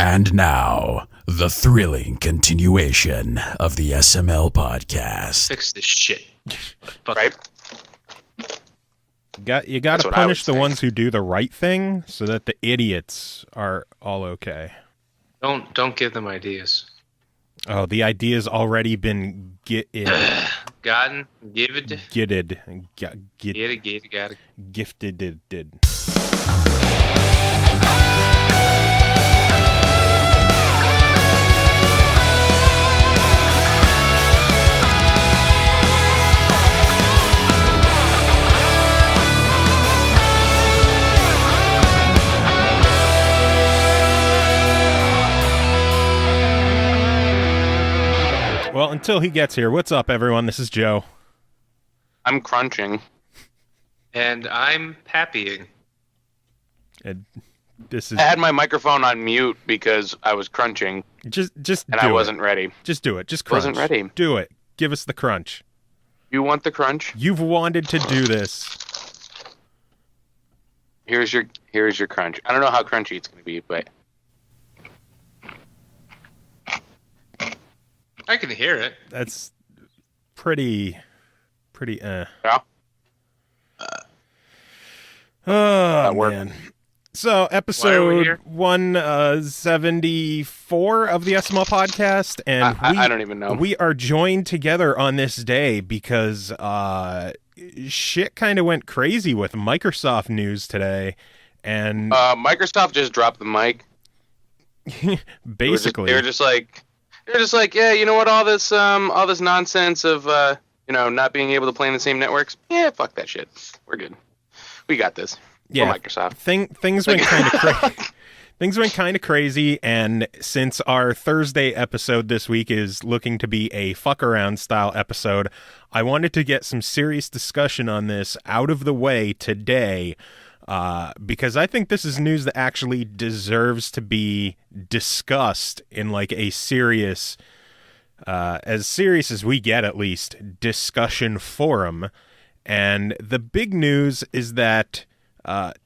And now, the thrilling continuation of the SML podcast. Fix this shit. Right? You got to punish the ones who do the right thing so that the idiots are all okay. Don't give them ideas. Oh, the idea's already been gotten, given, gifted. Well, until he gets here, what's up, everyone? This is Joe. I'm crunching. And I'm pappying. And I had my microphone on mute because I was crunching. Just and I wasn't ready. Just do it. Just crunch. Wasn't ready. Do it. Give us the crunch. You want the crunch? You've wanted to do this. Here's your crunch. I don't know how crunchy it's going to be, but I can hear it. That's pretty. Yeah. Oh, man. So, episode 174 of the SML podcast, and I don't even know. We are joined together on this day because shit kind of went crazy with Microsoft news today, and Microsoft just dropped the mic. Basically, they were just like, yeah, you know what? All this nonsense of not being able to play in the same networks. Yeah, fuck that shit. We're good. We got this. Yeah, Microsoft. Things went kind of crazy. Things went kind of crazy, and since our Thursday episode this week is looking to be a fuck around style episode, I wanted to get some serious discussion on this out of the way today, because I think this is news that actually deserves to be discussed in like a serious, as serious as we get at least, discussion forum. And the big news is that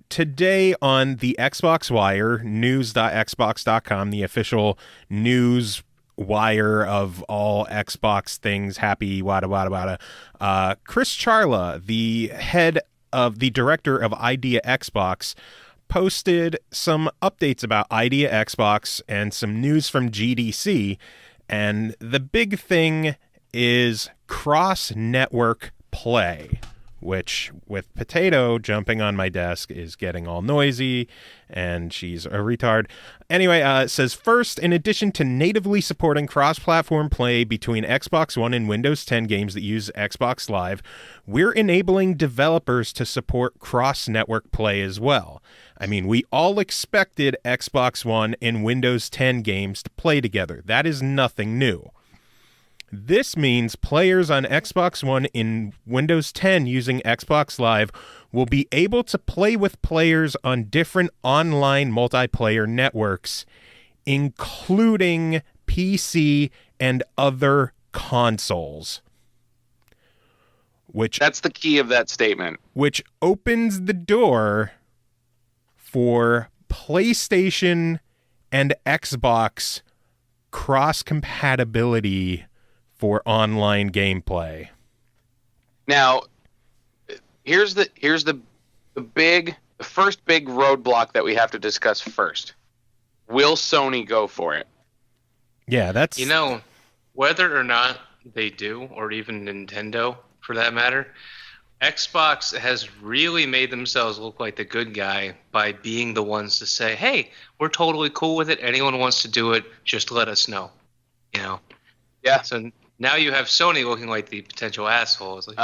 today on the Xbox Wire, news.xbox.com, the official news wire of all Xbox things, happy, wada, wada, wada, Chris Charla, the director of Idea Xbox, posted some updates about Idea Xbox and some news from GDC. And the big thing is cross-network play, which, with Potato jumping on my desk, is getting all noisy, and she's a retard. Anyway, it says, first, in addition to natively supporting cross-platform play between Xbox One and Windows 10 games that use Xbox Live, we're enabling developers to support cross-network play as well. I mean, we all expected Xbox One and Windows 10 games to play together. That is nothing new. This means players on Xbox One in Windows 10 using Xbox Live will be able to play with players on different online multiplayer networks, including PC and other consoles. That's the key of that statement. Which opens the door for PlayStation and Xbox cross-compatibility for online gameplay. Now, here's the first big roadblock that we have to discuss first. Will Sony go for it? Yeah, that's... whether or not they do, or even Nintendo, for that matter, Xbox has really made themselves look like the good guy by being the ones to say, hey, we're totally cool with it. Anyone wants to do it, just let us know. Yeah. So now you have Sony looking like the potential asshole. It's like,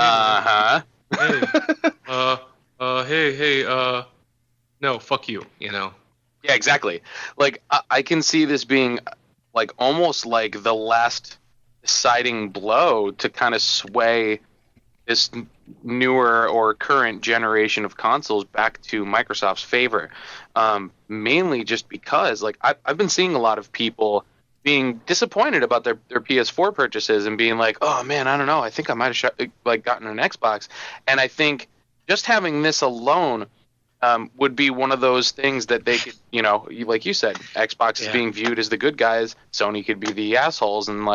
no, fuck you, Yeah, exactly. Like, I can see this being, like, almost like the last deciding blow to kind of sway this newer or current generation of consoles back to Microsoft's favor. Mainly just because, like, I've been seeing a lot of people being disappointed about their PS4 purchases and being like, oh man, I don't know, I think I might have gotten an Xbox. And I think just having this alone would be one of those things that they could, like you said, Xbox is being viewed as the good guys. Sony could be the assholes, and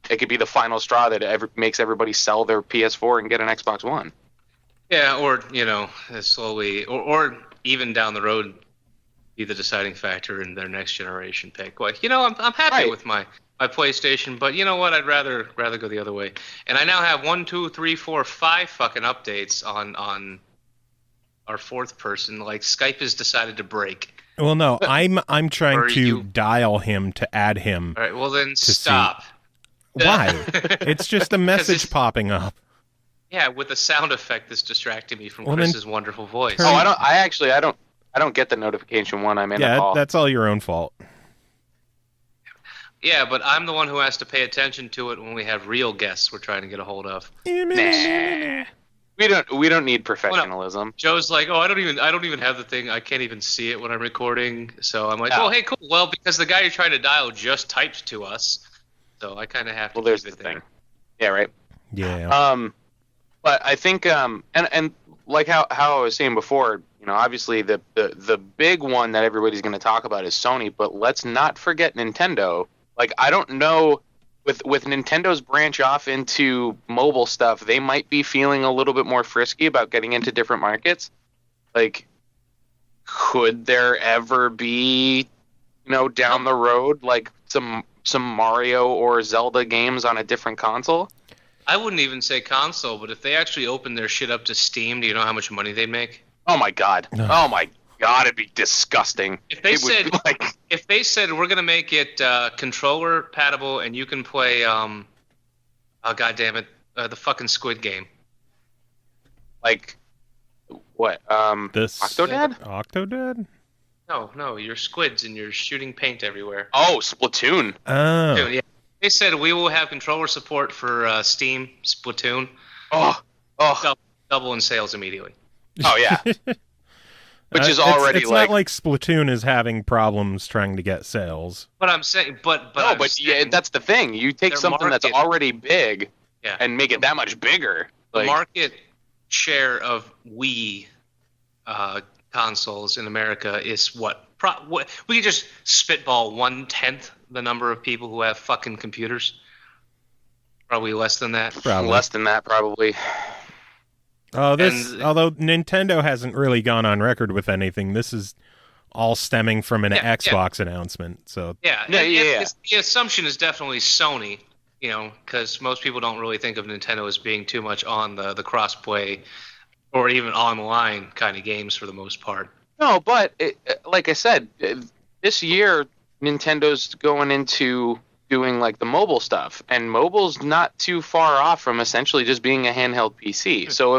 it could be the final straw that makes everybody sell their PS4 and get an Xbox One. Yeah, or slowly, or even down the road, be the deciding factor in their next generation pick. Like, I'm happy with my PlayStation, but you know what? I'd rather go the other way. And I now have 1, 2, 3, 4, 5 fucking updates on our fourth person. Like, Skype has decided to break. Well, no, I'm trying to dial him to add him. All right, well then stop. Why? It's just a message popping up. Yeah, with the sound effect that's distracting me from Chris's wonderful voice. I don't get the notification when I'm in a call. Yeah, that's all your own fault. Yeah, but I'm the one who has to pay attention to it when we have real guests we're trying to get a hold of. Nah. We don't need professionalism. Well, no. Joe's like, I don't even have the thing. I can't even see it when I'm recording. So I'm like, hey, cool. Well, because the guy you're trying to dial just typed to us, so I kind of have to. Well, there's the thing. Yeah, right. Yeah. But I think and like how I was saying before, obviously the big one that everybody's going to talk about is Sony, but let's not forget Nintendo. Like, I don't know, with Nintendo's branch off into mobile stuff, they might be feeling a little bit more frisky about getting into different markets. Like, could there ever be, down the road, like some Mario or Zelda games on a different console? I wouldn't even say console, but if they actually open their shit up to Steam, do you know how much money they make? Oh my god! Oh my god! It'd be disgusting. If they said we're gonna make it controller compatible and you can play, oh god damn it, the fucking Squid Game. Like what? Octodad? Octodad? No, you're squids and you're shooting paint everywhere. Oh, Splatoon. Oh. Splatoon, yeah. They said we will have controller support for Steam, Splatoon. Oh. Double in sales immediately. Oh, yeah. Which is already it's not like Splatoon is having problems trying to get sales. But I'm saying, that's the thing. You take something that's already big and make it that much bigger. The market share of Wii consoles in America is what? We could just spitball 1/10 the number of people who have fucking computers. Probably less than that. Probably. Less than that, probably. Although Nintendo hasn't really gone on record with anything, this is all stemming from an Xbox announcement. So the assumption is definitely Sony, because most people don't really think of Nintendo as being too much on the cross-play or even online kind of games for the most part. No, but like I said, this year Nintendo's going into doing like the mobile stuff, and mobile's not too far off from essentially just being a handheld PC. So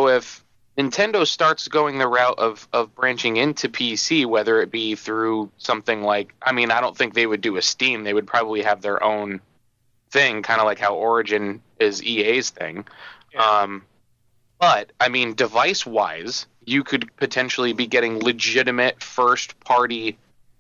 if Nintendo starts going the route of branching into PC, whether it be through something like, I don't think they would do a Steam. They would probably have their own thing, kind of like how Origin is EA's thing. Yeah. But device-wise, you could potentially be getting legitimate first-party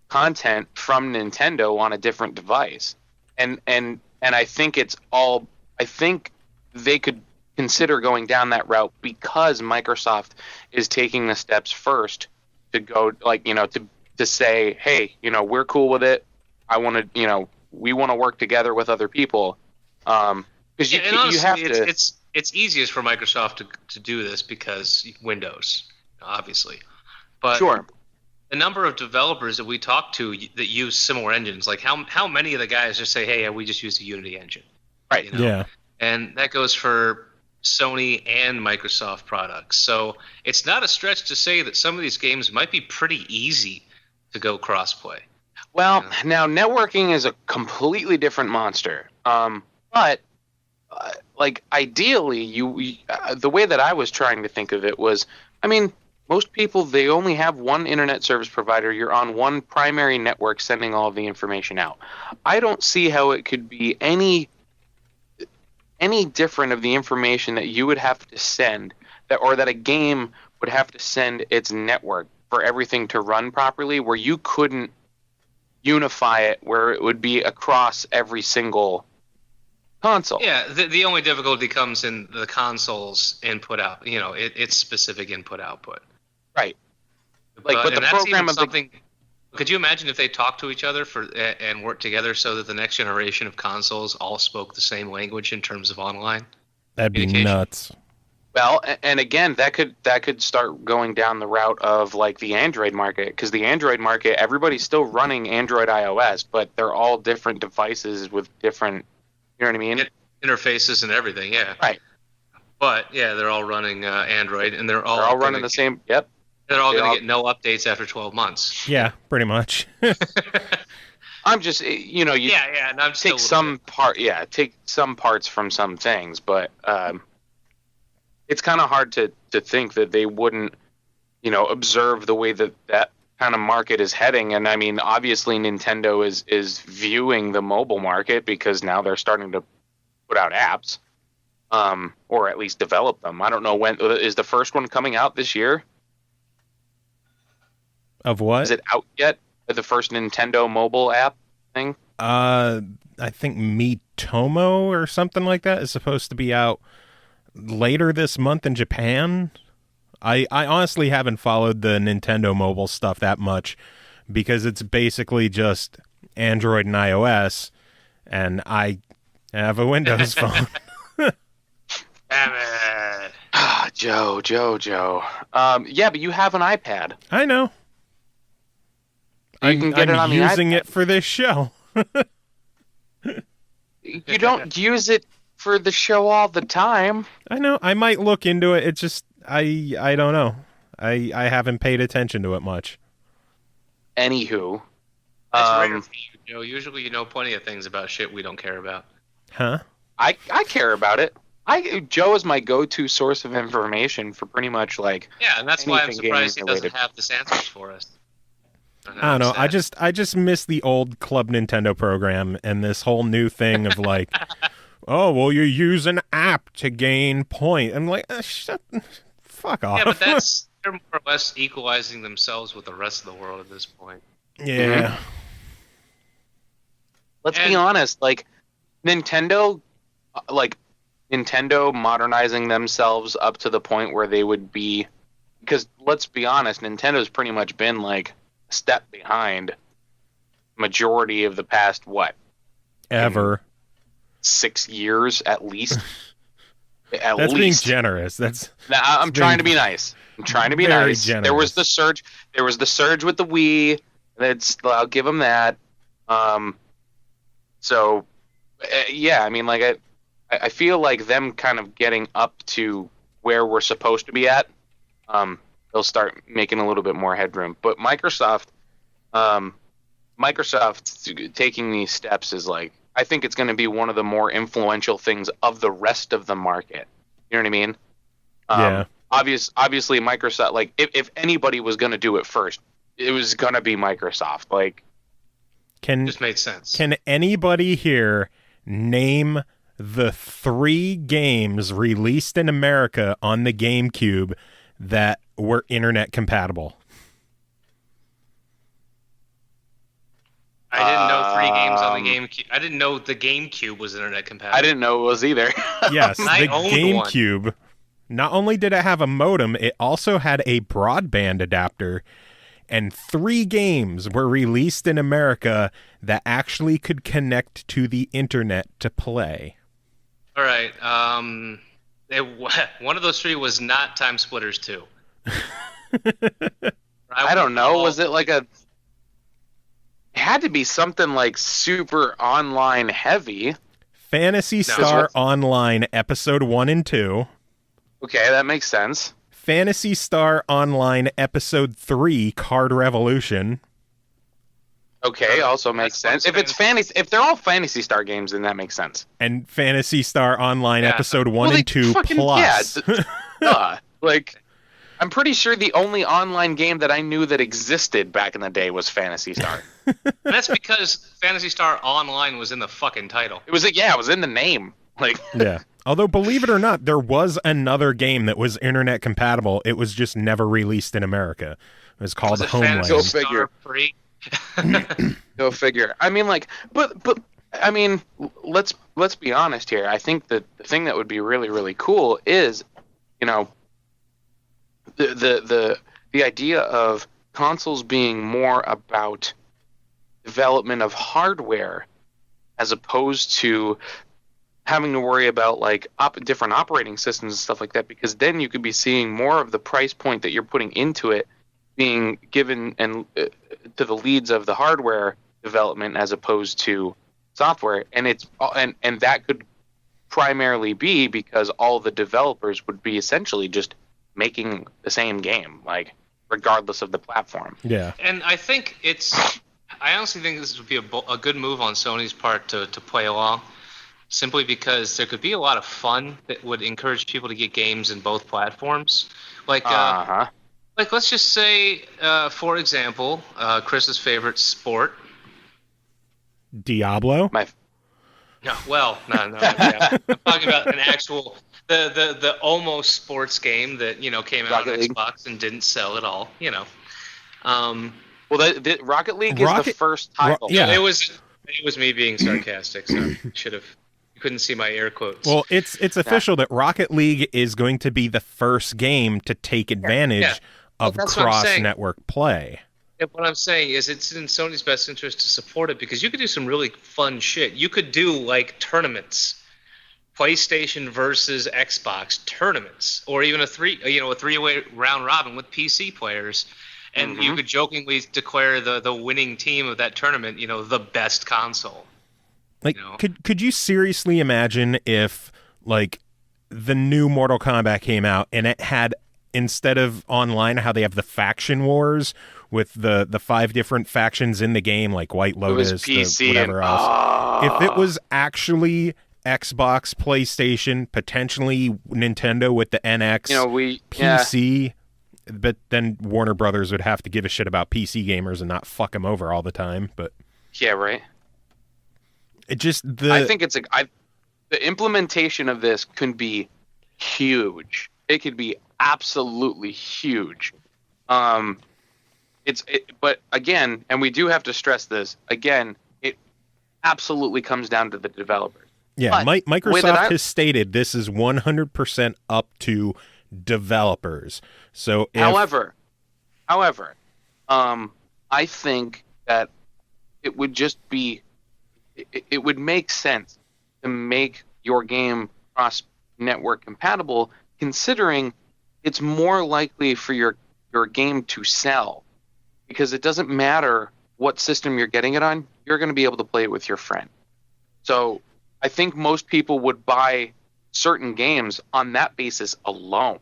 content from Nintendo on a different device, and I think I think they could consider going down that route because Microsoft is taking the steps first to go, to say, hey, we're cool with it. I want to, we want to work together with other people, because you have to. It's easiest for Microsoft to do this because Windows, obviously, but sure. The number of developers that we talk to that use similar engines, like how many of the guys just say, hey, we just use the Unity engine. Right. Yeah. And that goes for Sony and Microsoft products. So it's not a stretch to say that some of these games might be pretty easy to go crossplay. Well, now networking is a completely different monster. But ideally, the way that I was trying to think of it was, most people, they only have one internet service provider. You're on one primary network sending all of the information out. I don't see how it could be any different of the information that you would have to send, or that a game would have to send its network for everything to run properly, where you couldn't unify it, where it would be across every single console. Yeah, the only difficulty comes in the console's input out. Its specific input output. Right. Like, but the and that's program even of something. Could you imagine if they talked to each other and worked together so that the next generation of consoles all spoke the same language in terms of online That'd be communication? nuts. Well, and again, that could start going down the route of like the Android market, because the Android market, everybody's still running Android iOS, but they're all different devices with different, you know what I mean? Interfaces and everything, yeah. Right. But yeah, they're all running Android, and they're all running the same. Yep. They're all They going all- to get no updates after 12 months. Yeah, pretty much. I'm just, you And I'm just take take some parts from some things, but it's kind of hard to think that they wouldn't, observe the way that kind of market is heading. And I mean, obviously Nintendo is viewing the mobile market, because now they're starting to put out apps, or at least develop them. I don't know when is the first one coming out this year. Of what? Is it out yet? The first Nintendo mobile app thing? I think Miitomo or something like that is supposed to be out later this month in Japan. I honestly haven't followed the Nintendo mobile stuff that much, because it's basically just Android and iOS, and I have a Windows phone. Damn it. Joe. Yeah, but you have an iPad. I know. You can get it on the using iPad. it for this show. You don't use it for the show all the time. I know. I might look into it. It's just I don't know. I haven't paid attention to it much. Anywho, That's rare for you, Joe. Usually you know plenty of things about shit we don't care about. Huh? I care about it. Joe is my go-to source of information for pretty much like. Yeah, and that's why I'm Anything surprised he gaming doesn't related. have this answers for us. I don't know. I Sad. just miss the old Club Nintendo program and this whole new thing of like, oh well, you use an app to gain point. I'm like, fuck off. Yeah, but they're more or less equalizing themselves with the rest of the world at this point. Yeah. Let's be And- honest. Like Nintendo modernizing themselves up to the point where they would be, because let's be honest, Nintendo's pretty much been like a step behind majority of the past Ever. 6 years at least. At That's being least. generous. That's Now, I'm being trying to be nice. I'm trying to be very nice. generous. There was the surge with the Wii. I'll give them that. So, yeah, I mean, like I feel like them kind of getting up to where we're supposed to be at. They'll start making a little bit more headroom. But Microsoft taking these steps is like, I think it's going to be one of the more influential things of the rest of the market. You know what I mean? Yeah. Obviously, Microsoft. Like, if anybody was going to do it first, it was going to be Microsoft. Like, Just made sense. Can anybody here name the 3 games released in America on the GameCube that were internet compatible? I didn't know 3 games on the GameCube. I didn't know the GameCube was internet compatible. I didn't know it was either. Yes, I the owned one. GameCube. Not only did it have a modem, it also had a broadband adapter, and 3 games were released in America that actually could connect to the internet to play. All right. One of those 3 was not Time Splitters 2. I don't know. Was it like a? It had to be something like super online heavy. Phantasy Star Online Episode 1 and 2. Okay, that makes sense. Phantasy Star Online Episode 3 Card Revolution. Okay, also makes sense. If it's fantasy, if they're all Fantasy Star games, then that makes sense. And Phantasy Star Online Yeah. Episode 1 Well, and 2 Plus. Like, I'm pretty sure the only online game that I knew that existed back in the day was Fantasy Star. And that's because Phantasy Star Online was in the fucking title. It was in the name. Like, Yeah. Although, believe it or not, there was another game that was internet compatible. It was just never released in America. It was called Was it Homeland. Go Phantasy figure. Star Free? go figure. I mean, like, but I mean, let's be honest here. I think that the thing that would be really, really cool is, the the idea of consoles being more about development of hardware as opposed to having to worry about like different operating systems and stuff like that, because then you could be seeing more of the price point that you're putting into it being given and to the leads of the hardware development as opposed to software, and it's and that could primarily be because all the developers would be essentially just making the same game, like regardless of the platform. Yeah. And I think I honestly think this would be a good move on Sony's part to play along, simply because there could be a lot of fun that would encourage people to get games in both platforms. Like, like let's just say, for example, Chris's favorite sport. Diablo? No. I'm talking about an actual the almost sports game that came out on Xbox and didn't sell at all. Well, the Rocket League is the first title. Yeah, it was me being sarcastic. So you couldn't see my air quotes. Well, it's official that Rocket League is going to be the first game to take advantage of cross-network play. And what I'm saying is it's in Sony's best interest to support it, because you could do some really fun shit. You could do like tournaments, PlayStation versus Xbox tournaments, or even a three-way round robin with PC players, and you could jokingly declare the winning team of that tournament, the best console. Like, could you seriously imagine if like the new Mortal Kombat came out and it had, instead of online, how they have the faction wars with the 5 different factions in the game, like White Lotus, PC whatever else. If it was actually Xbox, PlayStation, potentially Nintendo with the NX, PC, but then Warner Brothers would have to give a shit about PC gamers and not fuck them over all the time. But yeah, right. It just I think the implementation of this could be huge. It could be absolutely huge. But again, and we do have to stress this again, it absolutely comes down to the developers. Yeah, Microsoft has stated this is 100% up to developers. So, however, I think that it would just be, it would make sense to make your game cross-network compatible, considering it's more likely for your game to sell, because it doesn't matter what system you're getting it on, you're going to be able to play it with your friend. So I think most people would buy certain games on that basis alone.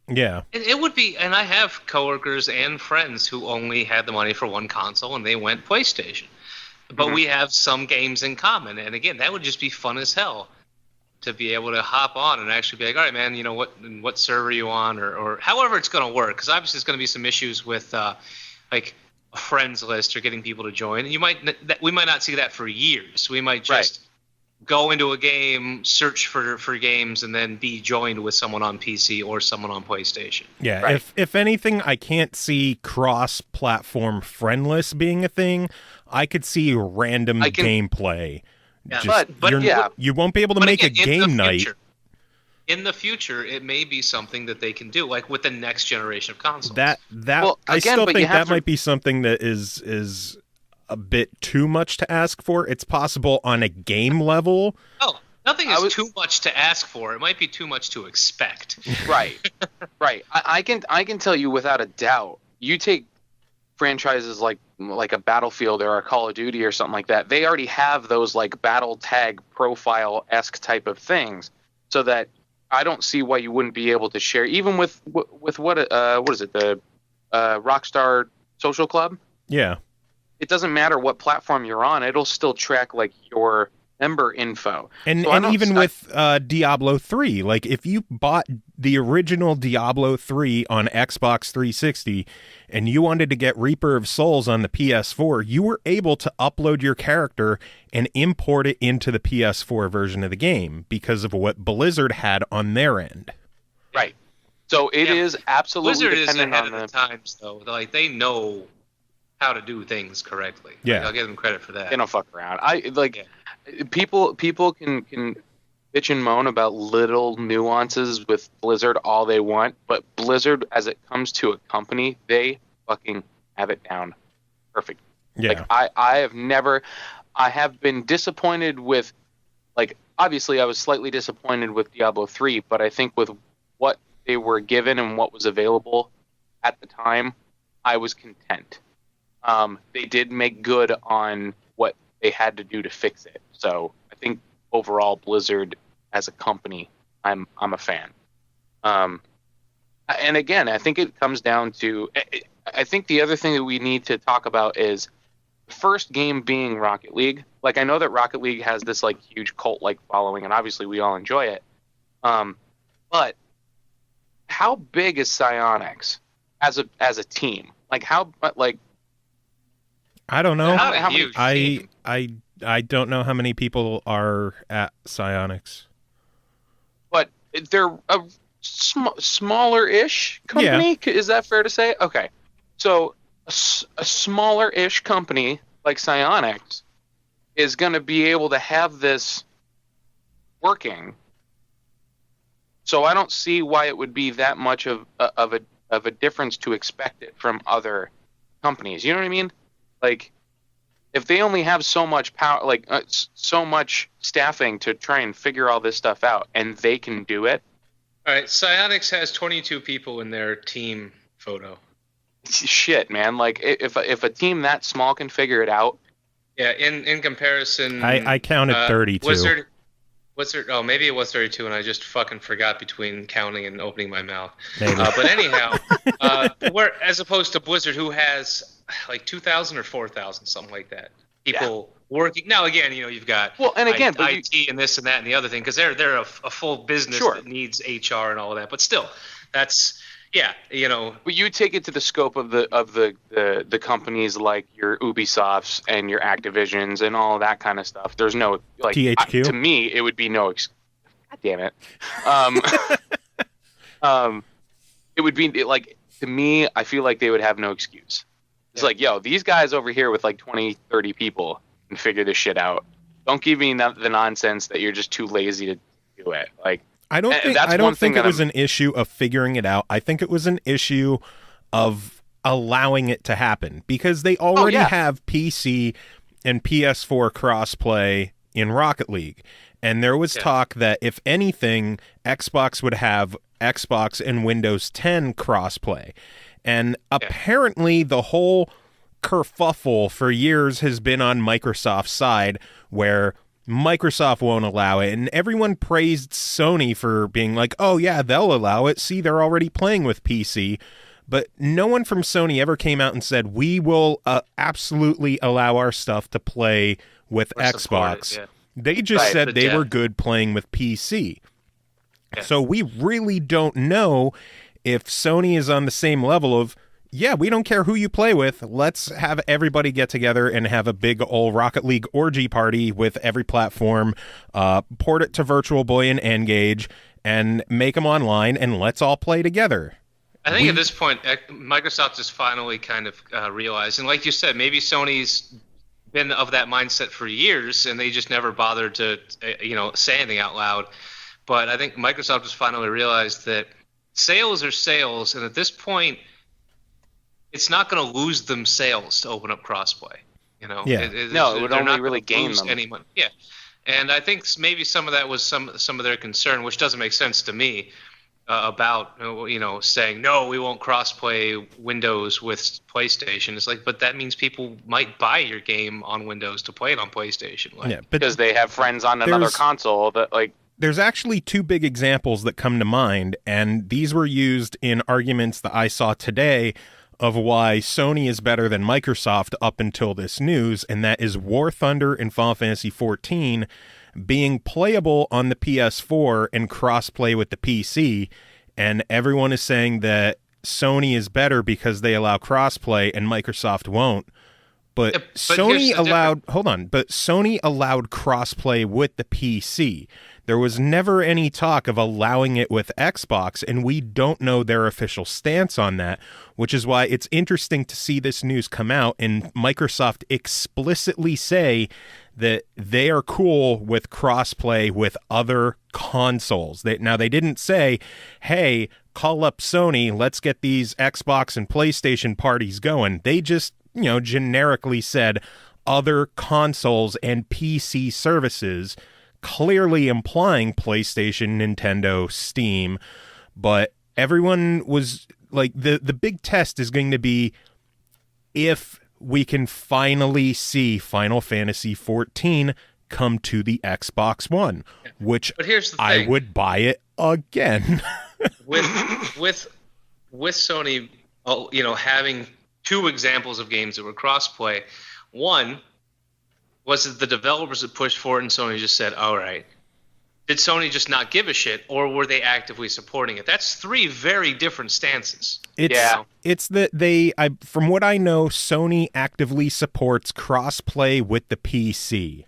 Yeah. It would be, and I have coworkers and friends who only had the money for one console and they went PlayStation. But we have some games in common, and again, that would just be fun as hell to be able to hop on and actually be like, all right, man, what server are you on, or however it's going to work, because obviously there's going to be some issues with like a friends list or getting people to join, and we might not see that for years. We might just go into a game, search for games, and then be joined with someone on PC or someone on PlayStation. Yeah, right. If anything, I can't see cross-platform friendless being a thing. I could see random gameplay. Yeah, you won't be able to make a game night. In the future, it may be something that they can do, like with the next generation of consoles. I still think that might be something that is a bit too much to ask for. It's possible on a game level. Oh, nothing is too much to ask for. It might be too much to expect. Right. I can tell you without a doubt. You take franchises like a Battlefield or a Call of Duty or something like that. They already have those like battle tag profile-esque type of things, so that I don't see why you wouldn't be able to share, even with what is it, the Rockstar Social Club? Yeah. It doesn't matter what platform you're on; it'll still track like your member info. And even with Diablo 3, like if you bought the original Diablo 3 on Xbox 360 and you wanted to get Reaper of Souls on the PS4, you were able to upload your character and import it into the PS4 version of the game because of what Blizzard had on their end. Right. So it is absolutely Blizzard dependent is ahead on of the times, though. Like, they know how to do things correctly. Yeah. Like, I'll give them credit for that. They don't fuck around. People can bitch and moan about little nuances with Blizzard all they want, but Blizzard, as it comes to a company, they fucking have it down perfect. Yeah. Like I have been disappointed with, like, obviously I was slightly disappointed with Diablo 3, but I think with what they were given and what was available at the time, I was content. They did make good on what they had to do to fix it. So I think overall Blizzard as a company, I'm a fan. And again, I think it comes down to, I think the other thing that we need to talk about is the first game being Rocket League. Like, I know that Rocket League has this like huge cult-like following, and obviously we all enjoy it. But how big is Psyonix as a team? Like, how, like, I don't know. How many? I don't know how many people are at Psyonix. But they're a smaller-ish company. Yeah. Is that fair to say? Okay, so a smaller-ish company like Psyonix is going to be able to have this working. So I don't see why it would be that much of a difference to expect it from other companies. You know what I mean? Like, if they only have so much power, like so much staffing to try and figure all this stuff out, and they can do it. All right, Psyonix has 22 people in their team photo. Shit, man! Like, if a team that small can figure it out. Yeah, in comparison, I counted 32. Blizzard, oh, maybe it was 32, and I just fucking forgot between counting and opening my mouth. Maybe. But anyhow, as opposed to Blizzard, who has like 2,000 or 4,000, something like that, people working. Now, again, you've got IT and this and that and the other thing, because they're a full business that needs HR and all of that. But still, that's But you take it to the scope of the companies like your Ubisofts and your Activisions and all that kind of stuff. There's no, like, THQ? To me, it would be no. God damn it. It would be like, to me, I feel like they would have no excuse. It's like, yo, these guys over here with like 20, 30 people can figure this shit out. Don't give me the nonsense that you're just too lazy to do it. Like, I don't think it was an issue of figuring it out. I think it was an issue of allowing it to happen, because they already have PC and PS4 crossplay in Rocket League. And there was talk that, if anything, Xbox would have Xbox and Windows 10 crossplay. And apparently the whole kerfuffle for years has been on Microsoft's side, where Microsoft won't allow it, and everyone praised Sony for being like, oh yeah, they'll allow it. See, they're already playing with PC. But no one from Sony ever came out and said, we will absolutely allow our stuff to play with Xbox. They just said they were good playing with PC. So we really don't know if Sony is on the same level of, we don't care who you play with. Let's have everybody get together and have a big old Rocket League orgy party with every platform, port it to Virtual Boy and N-Gage, and make them online, and let's all play together. I think at this point, Microsoft is finally kind of realizing, like you said, maybe Sony's been of that mindset for years, and they just never bothered to say anything out loud. But I think Microsoft has finally realized that sales are sales, and at this point, it's not going to lose them sales to open up crossplay. It would only really gain them. Any money. Yeah, and I think maybe some of that was some of their concern, which doesn't make sense to me, about saying no, we won't crossplay Windows with PlayStation. It's like, but that means people might buy your game on Windows to play it on PlayStation. Like, because they have friends on another console that like. There's actually two big examples that come to mind, and these were used in arguments that I saw today of why Sony is better than Microsoft up until this news, and that is War Thunder and Final Fantasy XIV being playable on the PS4 and cross-play with the PC, and everyone is saying that Sony is better because they allow cross-play and Microsoft won't. But Yeah, but Sony here's the allowed but Sony allowed crossplay with the PC. There was never any talk of allowing it with Xbox, and we don't know their official stance on that, which is why it's interesting to see this news come out and Microsoft explicitly say that they are cool with crossplay with other consoles. They didn't say, hey, call up Sony, let's get these Xbox and PlayStation parties going. They just, generically said other consoles and PC services, clearly implying PlayStation, Nintendo, Steam. But everyone was like, the big test is going to be if we can finally see Final Fantasy XIV come to the Xbox One, which but here's the thing. I would buy it again. with Sony, having two examples of games that were crossplay. One was that the developers had pushed for it, and Sony just said, "All right." Did Sony just not give a shit, or were they actively supporting it? That's three very different stances. It's that from what I know, Sony actively supports crossplay with the PC.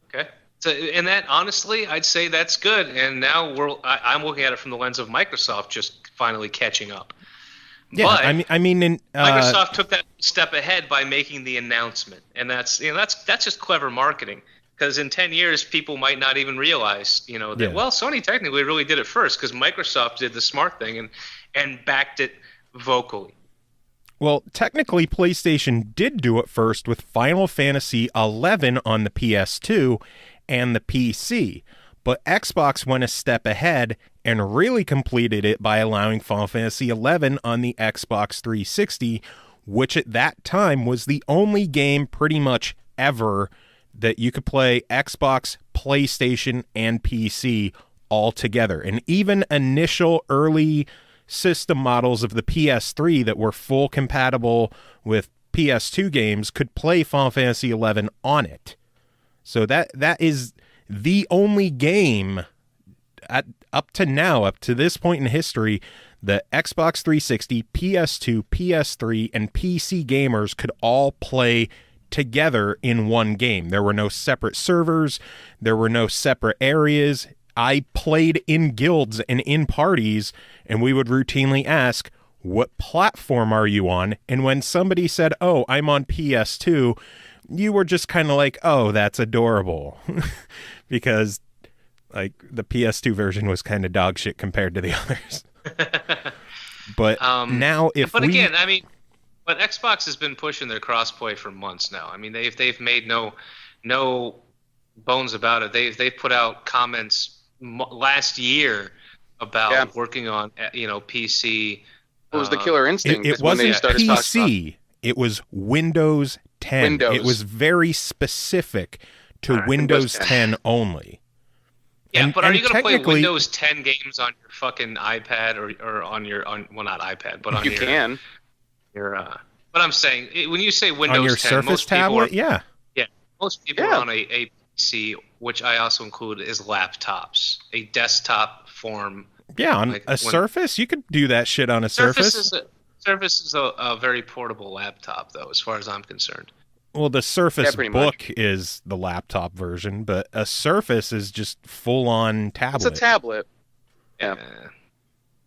Okay. So, and that, honestly, I'd say that's good. And now I'm looking at it from the lens of Microsoft just finally catching up. Yeah, but Microsoft took that step ahead by making the announcement, and that's just clever marketing. Because in 10 years, people might not even realize, that, well, Sony technically really did it first because Microsoft did the smart thing and backed it vocally. Well, technically, PlayStation did do it first with Final Fantasy XI on the PS2 and the PC. But Xbox went a step ahead and really completed it by allowing Final Fantasy XI on the Xbox 360, which at that time was the only game pretty much ever that you could play Xbox, PlayStation, and PC all together. And even initial early system models of the PS3 that were full compatible with PS2 games could play Final Fantasy XI on it. So that is the only game up to this point in history the Xbox 360, PS2, PS3, and PC gamers could all play together in one game. There were no separate servers. There were no separate areas. I played in guilds and in parties, and we would routinely ask, what platform are you on? And when somebody said, oh, I'm on PS2, you were just kind of like, oh, that's adorable. Because like the PS2 version was kind of dog shit compared to the others. But now again, I mean, but Xbox has been pushing their crossplay for months now. I mean, they've made no bones about it. They've put out comments last year about working on PC. It was the Killer Instinct. It wasn't PC. It was Windows 10. It was very specific to Windows 10 only. Yeah, but are you going to play Windows 10 games on your fucking iPad or on not iPad, but on you can. But I'm saying, when you say Windows 10, on your Surface tablet, yeah, most people are on a PC, which I also include as laptops, a desktop form. Yeah, on a Surface, you could do that shit on a Surface. Surface is a very portable laptop, though, as far as I'm concerned. Well, the Surface Book is the laptop version, but a Surface is just full-on tablet. It's a tablet. Yeah.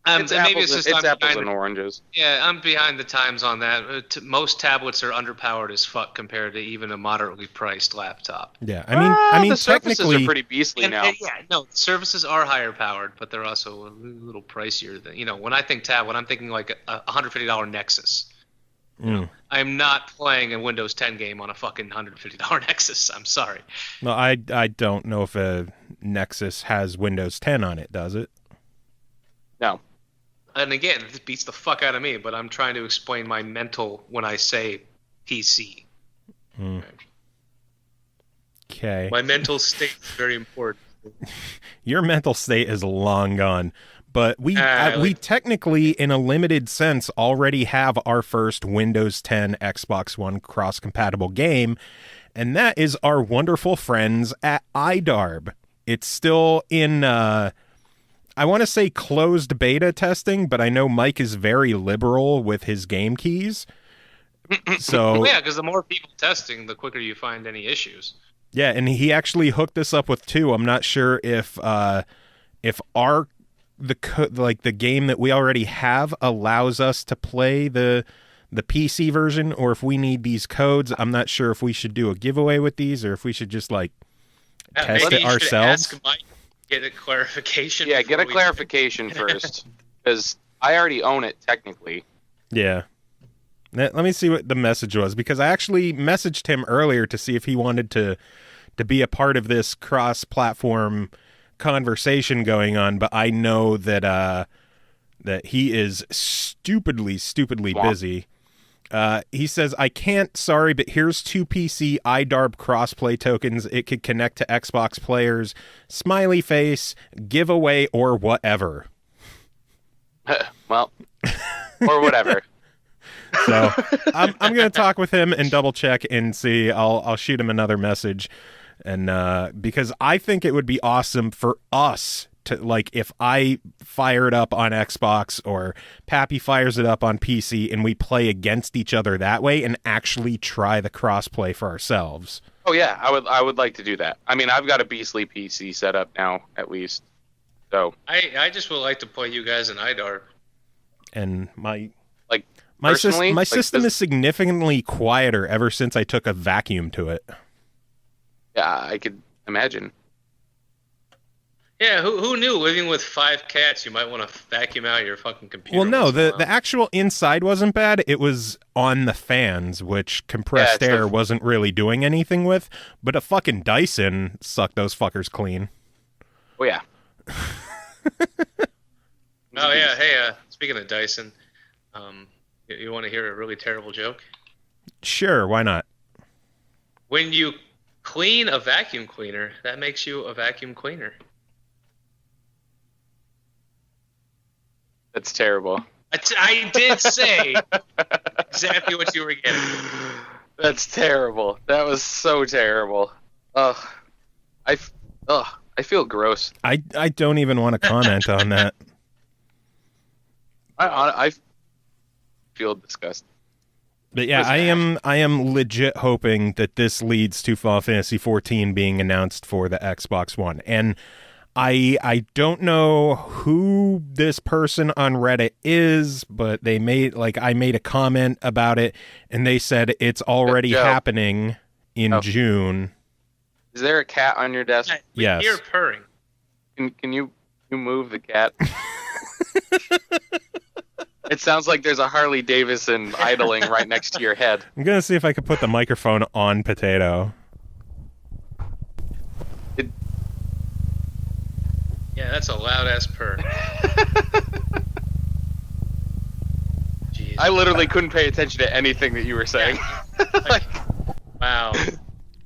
It's apples and oranges. Yeah, I'm behind the times on that. Most tablets are underpowered as fuck compared to even a moderately priced laptop. Yeah, I mean, the technically, Surfaces are pretty beastly now. Surfaces are higher powered, but they're also a little pricier than when I think tablet, I'm thinking like a $150 Nexus. I'm not playing a Windows 10 game on a fucking $150 Nexus. I'm sorry. No, I don't know if a Nexus has Windows 10 on it, does it? No. And again, this beats the fuck out of me, but I'm trying to explain my mental when I say PC. Okay. My mental state is very important. Your mental state is long gone. But we technically, in a limited sense, already have our first Windows 10 Xbox One cross-compatible game, and that is our wonderful friends at iDarb. It's still in, I want to say closed beta testing, but I know Mike is very liberal with his game keys. So Well, yeah, because the more people testing, the quicker you find any issues. yeah, and he actually hooked us up with two. I'm not sure if the game that we already have allows us to play the PC version, or if we need these codes. I'm not sure if we should do a giveaway with these, or if we should just like test Maybe it you should ourselves. ask Mike, get a clarification. Yeah, get a before we- clarification first, because I already own it technically. Yeah. Let me see what the message was, because I actually messaged him earlier to see if he wanted to be a part of this cross-platform conversation going on, but I know that he is stupidly busy. He says, I can't, sorry, but here's 2 PC iDarb crossplay tokens. It could connect to Xbox players. Smiley face, giveaway, or whatever. Well, or whatever. So I'm going to talk with him and double check and see. I'll shoot him another message, and because I think it would be awesome for us to, like, if I fire it up on Xbox or Pappy fires it up on PC and we play against each other that way and actually try the crossplay for ourselves. Oh yeah, I would like to do that. I mean, I've got a beastly PC set up now, at least. So I just would like to play you guys in IDAR. And my personally, system is significantly quieter ever since I took a vacuum to it. Yeah, I could imagine. Yeah, who knew living with 5 cats you might want to vacuum out your fucking computer? Well, no, once in a the while. actual inside wasn't bad. It was on the fans, which compressed Yeah, it's air wasn't really doing anything with. But a fucking Dyson sucked those fuckers clean. Oh yeah. Oh yeah, hey, speaking of Dyson, you want to hear a really terrible joke? Sure, why not? When you clean a vacuum cleaner, that makes you a vacuum cleaner. That's terrible. I did say exactly what you were getting. That's terrible. That was so terrible. Ugh. I feel gross. I don't even want to comment on that. I feel disgusted. But yeah, I am legit hoping that this leads to Final Fantasy XIV being announced for the Xbox One. And I don't know who this person on Reddit is, but I made a comment about it, and they said it's already Joe. happening in June. Is there a cat on your desk? We Yes. hear purring. Can you move the cat? It sounds like there's a Harley Davidson idling right next to your head. I'm gonna see if I could put the microphone on Potato. Yeah, that's a loud ass purr. Jeez. I literally couldn't pay attention to anything that you were saying. Wow.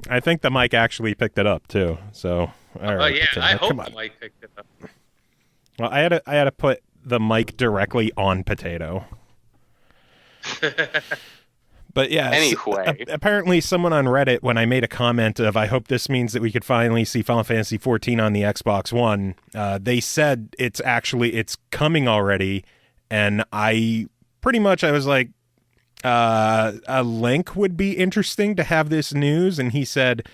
I think the mic actually picked it up too. So, all right. Oh yeah, Potato, I hope come on. Mike picked it up. Well, I had to put the mic directly on Potato. But yeah, Anyway. apparently someone on Reddit, when I made a comment of, I hope this means that we could finally see Final Fantasy XIV on the Xbox One, they said it's coming already, and I was like, a link would be interesting to have this news, and he said,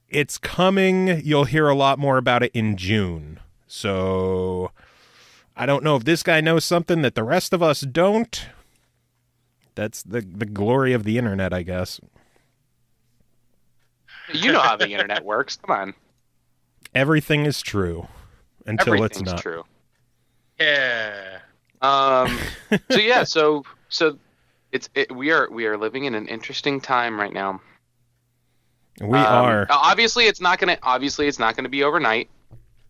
it's coming, you'll hear a lot more about it in June. So I don't know if this guy knows something that the rest of us don't. That's the glory of the internet, I guess. You know how the internet works. Come on. Everything is true until it's Everything's not. true. Yeah. So yeah, so we are living in an interesting time right now. We are. Obviously it's not gonna be overnight.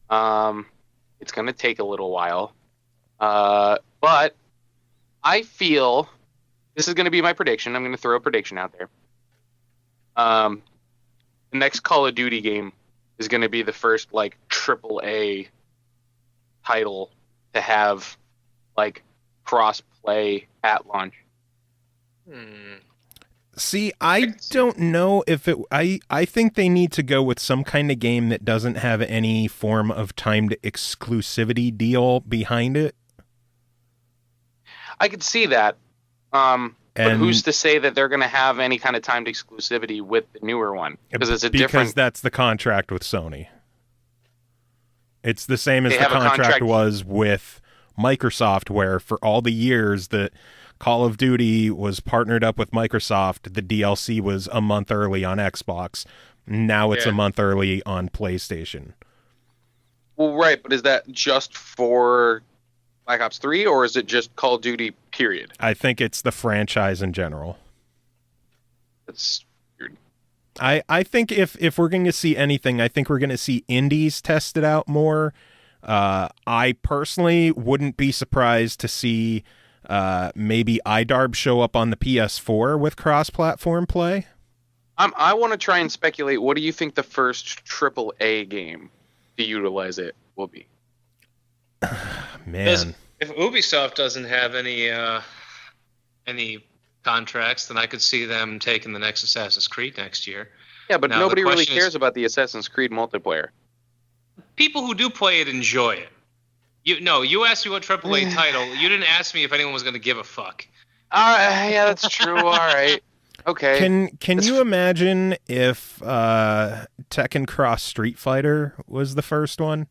It's gonna take a little while. But I feel this is gonna be my prediction. I'm gonna throw a prediction out there. The next Call of Duty game is gonna be the first like AAA title to have like cross play at launch. See, I don't know if it. I think they need to go with some kind of game that doesn't have any form of timed exclusivity deal behind it. I could see that, But who's to say that they're going to have any kind of timed exclusivity with the newer one? Because that's the contract with Sony. It's the same as They the have a contract contract- was with Microsoft, where for all the years that Call of Duty was partnered up with Microsoft, the DLC was a month early on Xbox. Now it's a month early on PlayStation. Well, right, but is that just for Black Ops 3, or is it just Call of Duty, period? I think it's the franchise in general. That's weird. I think if we're going to see anything, I think we're going to see indies tested out more. I personally wouldn't be surprised to see maybe iDarb show up on the PS4 with cross-platform play. I want to try and speculate. What do you think the first AAA game to utilize it will be? Man, If Ubisoft doesn't have any contracts, then I could see them taking the next Assassin's Creed next year. Yeah, but Now, nobody the really question cares is- about the Assassin's Creed multiplayer. People who do play it enjoy it. You asked me what AAA title. You didn't ask me if anyone was going to give a fuck. Yeah, that's true. All right. Okay. Can you imagine if Tekken Cross Street Fighter was the first one?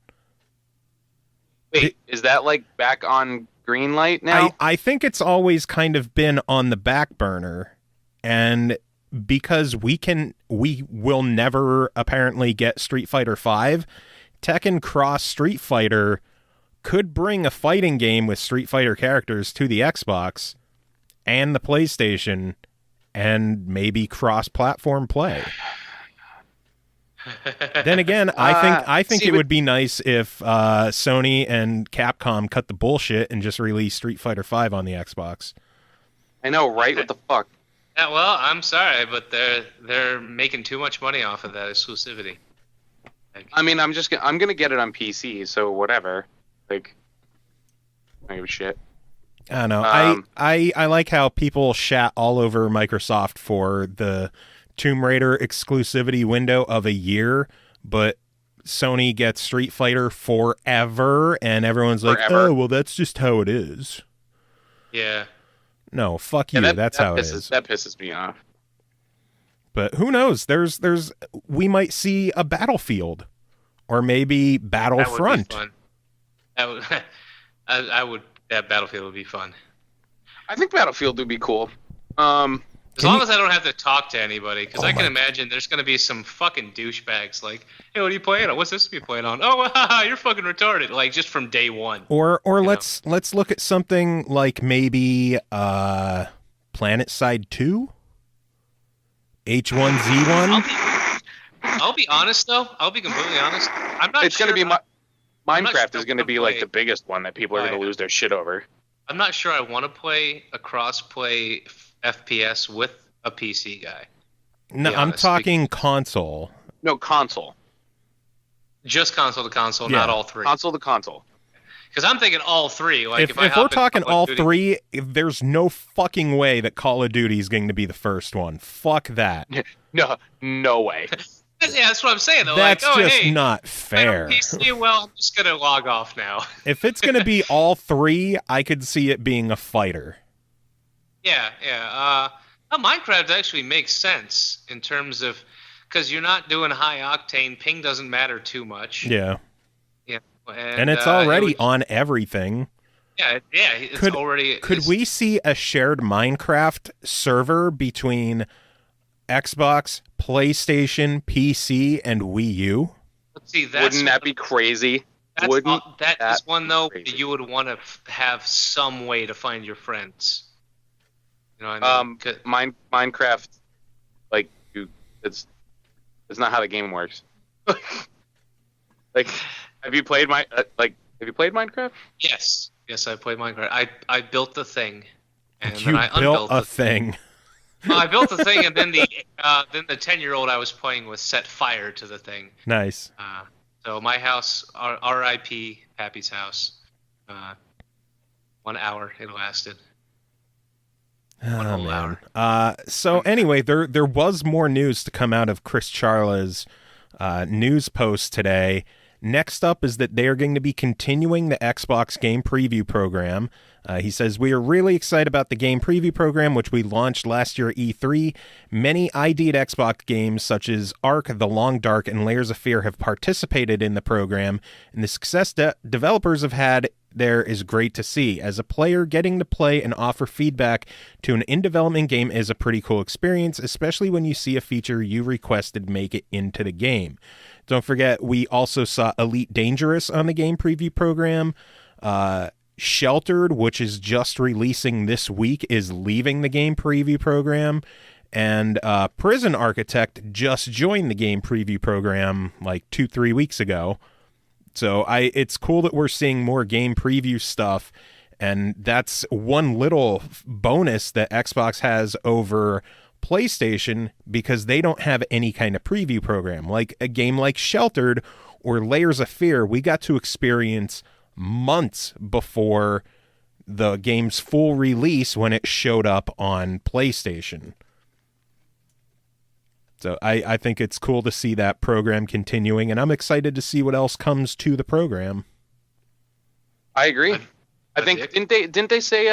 Wait, is that like back on Greenlight now? I think it's always kind of been on the back burner, and because we will never apparently get Street Fighter V, Tekken Cross Street Fighter could bring a fighting game with Street Fighter characters to the Xbox and the PlayStation, and maybe cross-platform play. Then again, I think it would be nice if Sony and Capcom cut the bullshit and just release Street Fighter V on the Xbox. I know, right? What the fuck? Yeah, well, I'm sorry, but they're making too much money off of that exclusivity. I mean, I'm gonna get it on PC, so whatever. Like, I don't give a shit. I don't know. I like how people shat all over Microsoft for the Tomb Raider exclusivity window of a year, but Sony gets Street Fighter forever, and everyone's like, Forever. oh, well, that's just how it is. Yeah. No, fuck you. Yeah, that's how it is. That pisses me off. But who knows? We might see a Battlefield, or maybe Battlefront. That would be fun. That Battlefield would be fun. I think Battlefield would be cool. As long as I don't have to talk to anybody, because I can imagine there's going to be some fucking douchebags like, hey, what are you playing on? What's this be playing on? Oh, you're fucking retarded. Like, just from day one. Or let's look at something like maybe PlanetSide 2? H1Z1? I'll be honest, though. I'll be completely honest. I'm not It's sure. going to be I'm not Minecraft sure is going to I be wanna like the play- biggest one that people are going Right. to lose their shit over. I'm not sure I want to play a cross-play FPS with a PC guy. No, be I'm honest, talking console. No, console. Just console to console, Yeah. not all three. Console to console. Because I'm thinking all three. Like, If I we're hop in talking Call of all Duty- three, there's no fucking way that Call of Duty is going to be the first one. Fuck that. No way. Yeah, that's what I'm saying. Though. That's like, oh, just hey, not I'm fair. on PC, well, I'm just gonna log off now. If it's going to be all three, I could see it being a fighter. Yeah. Minecraft actually makes sense in terms of because you're not doing high octane. Ping doesn't matter too much. Yeah. Yeah. And it's already on everything. Yeah. It's already. Could we see a shared Minecraft server between Xbox, PlayStation, PC, and Wii U? See, Wouldn't that be crazy? That that is one though crazy? that you would want to have some way to find your friends. You know what I mean? 'Cause- Minecraft, like it's not how the game works. Like, have you played Minecraft? Yes, I played Minecraft. I built the thing, and You then I built unbuilt a the thing. Well, I built the thing, and then the 10-year-old I was playing with set fire to the thing. Nice. So my house, R.I.P. Pappy's house. 1 hour it lasted. One Oh, whole man. hour. So anyway, there was more news to come out of Chris Charla's news post today, Next up is that they are going to be continuing the Xbox Game Preview program. He says, we are really excited about the Game Preview program, which we launched last year at E3. Many ID'd Xbox games, such as Ark, The Long Dark, and Layers of Fear, have participated in the program, and the success developers have had there is great to see. As a player, getting to play and offer feedback to an in-development game is a pretty cool experience, especially when you see a feature you requested make it into the game. Don't forget, we also saw Elite Dangerous on the Game Preview program. Sheltered, which is just releasing this week, is leaving the Game Preview program. And Prison Architect just joined the Game Preview program like 2-3 weeks ago. So it's cool that we're seeing more Game Preview stuff. And that's one little bonus that Xbox has over PlayStation, because they don't have any kind of preview program. Like a game like Sheltered or Layers of Fear, we got to experience months before the game's full release when it showed up on PlayStation. So I think it's cool to see that program continuing, and I'm excited to see what else comes to the program. I agree. I think didn't they say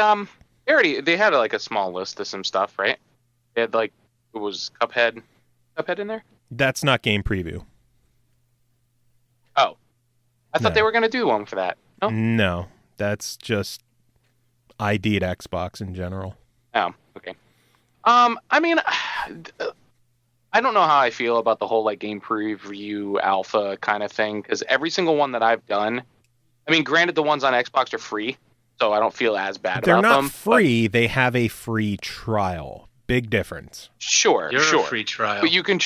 they had like a small list of some stuff, right? They had like, it was Cuphead in there? That's not Game Preview. Oh. I thought they were going to do one for that. No? No, that's just ID at Xbox in general. Oh, okay. I mean, I don't know how I feel about the whole like game preview alpha kind of thing, because every single one that I've done, I mean, granted the ones on Xbox are free, so I don't feel as bad They're about them. not free, they have a free trial. Big difference. Sure. A free trial. But you can...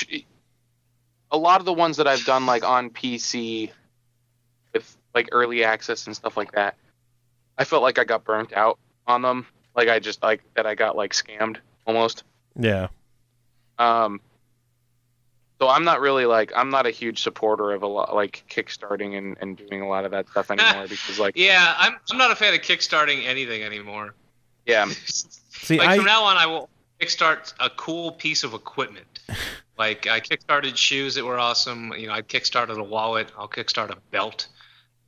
a lot of the ones that I've done like on PC with like early access and stuff like that, I felt like I got burnt out on them. Like I just like that I got like scammed almost. Yeah. So I'm not really like, I'm not a huge supporter of a lot like kickstarting and doing a lot of that stuff anymore because like... Yeah, I'm not a fan of kickstarting anything anymore. Yeah. See, like from now on I will kickstart a cool piece of equipment. Like I kickstarted shoes that were awesome. You know, I kickstarted a wallet. I'll kickstart a belt.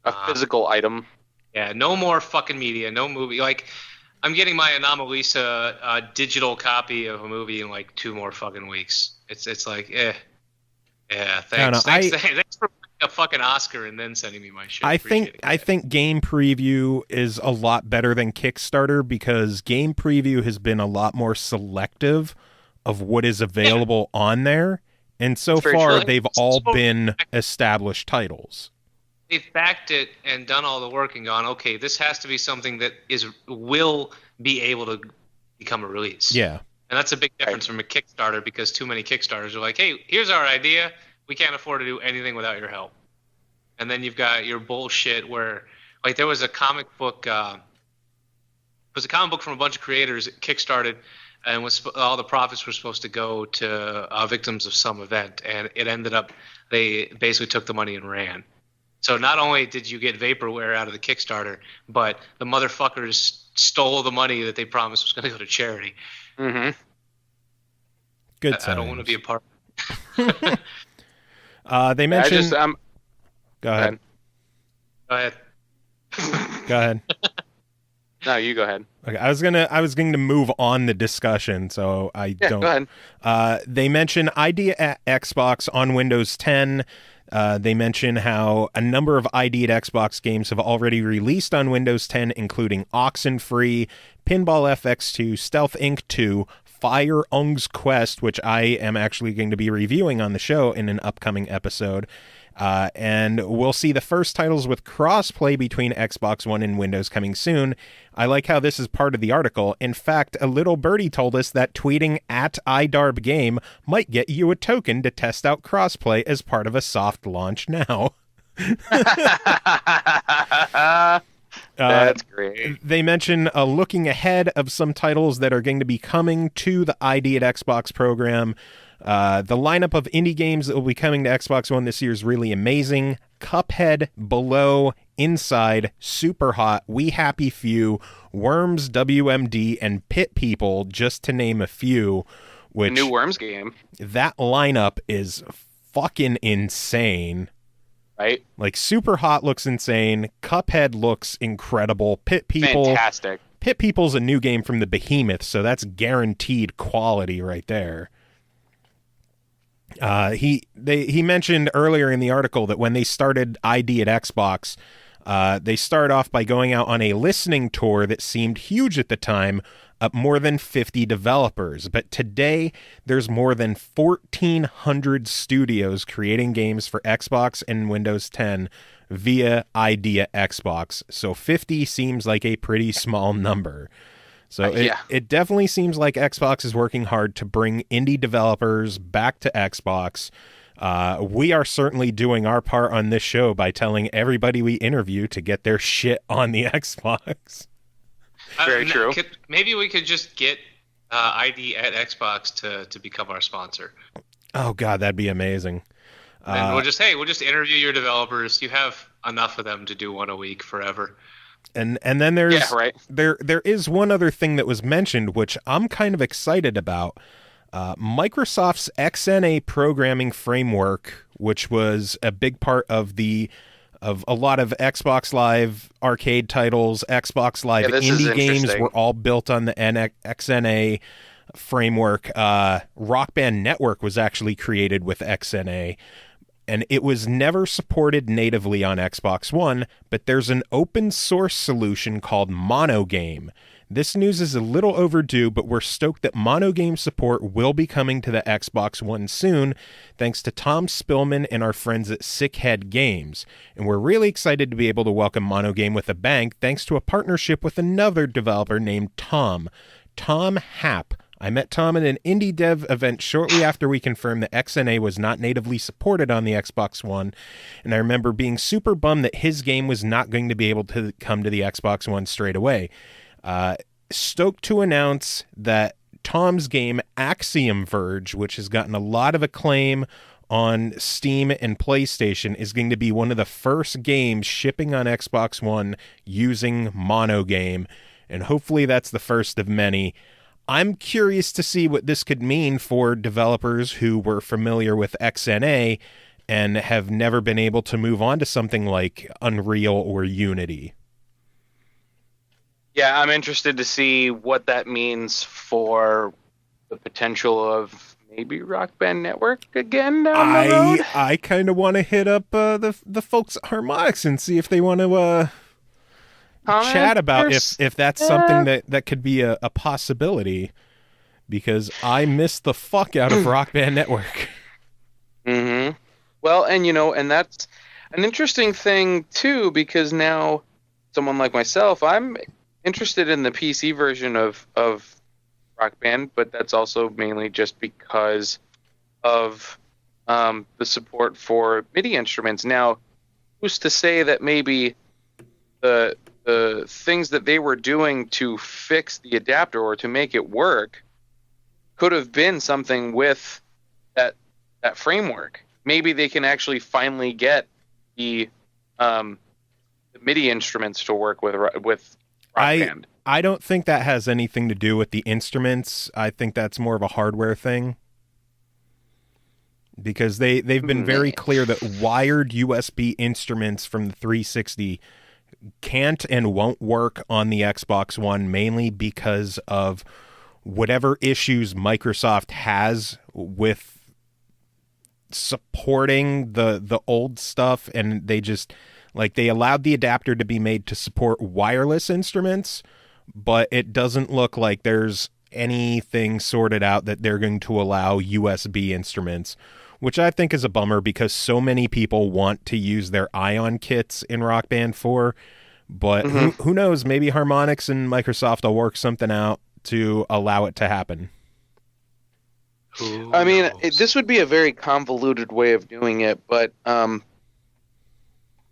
A physical item. Yeah, no more fucking media, no movie. Like, I'm getting my Anomalisa digital copy of a movie in like 2 more fucking weeks. It's like, yeah, thanks. Thanks for a fucking Oscar and then sending me my shit. I think Game Preview is a lot better than Kickstarter, because Game Preview has been a lot more selective of what is available on there, and so far they've all been established titles. They've backed it and done all the work and gone, okay, this has to be something that will be able to become a release. Yeah. And that's a big difference from a Kickstarter, because too many Kickstarters are like, hey, here's our idea. We can't afford to do anything without your help. And then you've got your bullshit where, like, there was a comic book from a bunch of creators that kickstarted, and all the profits were supposed to go to victims of some event. And it ended up, they basically took the money and ran. So not only did you get vaporware out of the Kickstarter, but the motherfuckers stole the money that they promised was going to go to charity. Mm-hmm. Good. I don't want to be a part of it. They mentioned... Go ahead. Go ahead. Go ahead. No, you go ahead. Okay, I was going to move on the discussion, so I don't. Go ahead. They mention ID at Xbox on Windows 10. They mention how a number of ID at Xbox games have already released on Windows 10, including Oxenfree, Pinball FX2, Stealth Inc. 2, Fire Ung's Quest, which I am actually going to be reviewing on the show in an upcoming episode. And we'll see the first titles with cross-play between Xbox One and Windows coming soon. I like how this is part of the article. In fact, a little birdie told us that tweeting at iDarbGame might get you a token to test out cross-play as part of a soft launch now. That's great. They mention looking ahead of some titles that are going to be coming to the ID at Xbox program. The lineup of indie games that will be coming to Xbox One this year is really amazing. Cuphead, Below, Inside, Super Hot, We Happy Few, Worms, WMD, and Pit People, just to name a few. Which, the new Worms game. That lineup is fucking insane. right? Like Super Hot looks insane. Cuphead looks incredible. Pit People. Fantastic. Pit People's a new game from the Behemoth, so that's guaranteed quality right there. He mentioned earlier in the article that when they started ID at Xbox, they started off by going out on a listening tour that seemed huge at the time, up more than 50 developers. But today, there's more than 1,400 studios creating games for Xbox and Windows 10 via ID at Xbox. So 50 seems like a pretty small number. So it definitely seems like Xbox is working hard to bring indie developers back to Xbox. We are certainly doing our part on this show by telling everybody we interview to get their shit on the Xbox. Very true. Maybe we could just get ID at Xbox to become our sponsor. Oh God, that'd be amazing. And we'll just interview your developers. You have enough of them to do one a week forever. And then there's there is one other thing that was mentioned, which I'm kind of excited about. Microsoft's XNA programming framework, which was a big part of a lot of Xbox Live arcade titles, Xbox Live indie games were all built on the XNA framework. Rock Band Network was actually created with XNA, and it was never supported natively on Xbox One, but there's an open source solution called MonoGame. This news is a little overdue, but we're stoked that MonoGame support will be coming to the Xbox One soon, thanks to Tom Spillman and our friends at Sickhead Games. And we're really excited to be able to welcome MonoGame with a bang, thanks to a partnership with another developer named Tom Happ. I met Tom at an indie dev event shortly after we confirmed that XNA was not natively supported on the Xbox One, and I remember being super bummed that his game was not going to be able to come to the Xbox One straight away. Stoked to announce that Tom's game Axiom Verge, which has gotten a lot of acclaim on Steam and PlayStation, is going to be one of the first games shipping on Xbox One using MonoGame, and hopefully that's the first of many. I'm curious to see what this could mean for developers who were familiar with XNA and have never been able to move on to something like Unreal or Unity. Yeah, I'm interested to see what that means for the potential of maybe Rock Band Network again down the road. I kind of want to hit up the folks at Harmonix and see if they want to chat about if that's something that could be a possibility, because I miss the fuck out of Rock Band Network. Mm-hmm. Well, and that's an interesting thing too, because now someone like myself, I'm interested in the PC version of Rock Band, but that's also mainly just because of the support for MIDI instruments. Now, who's to say that maybe the things that they were doing to fix the adapter or to make it work could have been something with that framework. Maybe they can actually finally get the MIDI instruments to work with Rock Band. I don't think that has anything to do with the instruments. I think that's more of a hardware thing, because they've been very clear that wired USB instruments from the 360 can't and won't work on the Xbox One, mainly because of whatever issues Microsoft has with supporting the old stuff, and they allowed the adapter to be made to support wireless instruments, but it doesn't look like there's anything sorted out that they're going to allow USB instruments, which I think is a bummer, because so many people want to use their Ion kits in Rock Band 4, but who knows, maybe Harmonix and Microsoft will work something out to allow it to happen. I mean, this would be a very convoluted way of doing it, but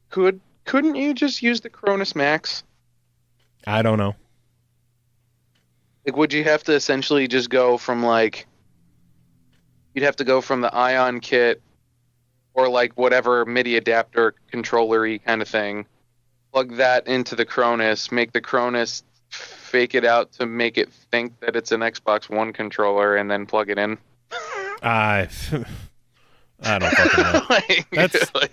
couldn't you just use the Cronus Max? I don't know. Like, would you have to essentially just go from you'd have to go from the Ion kit or whatever MIDI adapter controller-y kind of thing, plug that into the Cronus, make the Cronus fake it out to make it think that it's an Xbox One controller, and then plug it in? I don't fucking know.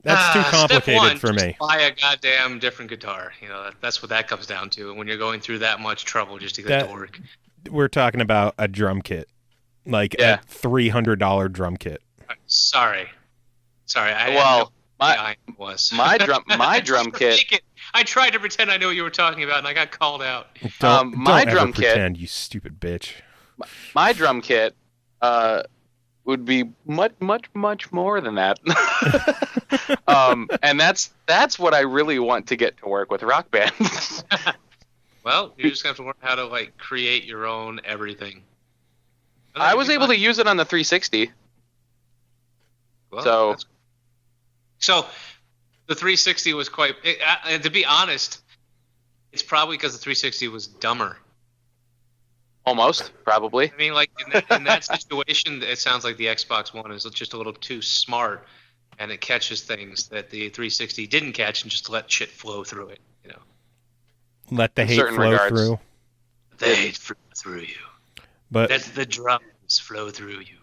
That's too complicated Step one, for me. just buy a goddamn different guitar. That's what that comes down to. When you're going through that much trouble just to get it to work. We're talking about a drum kit, like a $300 drum kit. Sorry. My drum kit. I tried to pretend I knew what you were talking about, and I got called out. Don't drum ever kit. pretend, you stupid bitch. My drum kit would be much more than that. And that's what I really want to get to work with Rock Band. Well, you just have to learn how to create your own everything. I was able to use it on the 360. Well, so the 360 was quite. To be honest, it's probably because the 360 was dumber. Almost, probably. I mean, in that situation, it sounds like the Xbox One is just a little too smart, and it catches things that the 360 didn't catch, and just let shit flow through it. Let the hate flow through. The hate flow through you. But let the drums flow through you.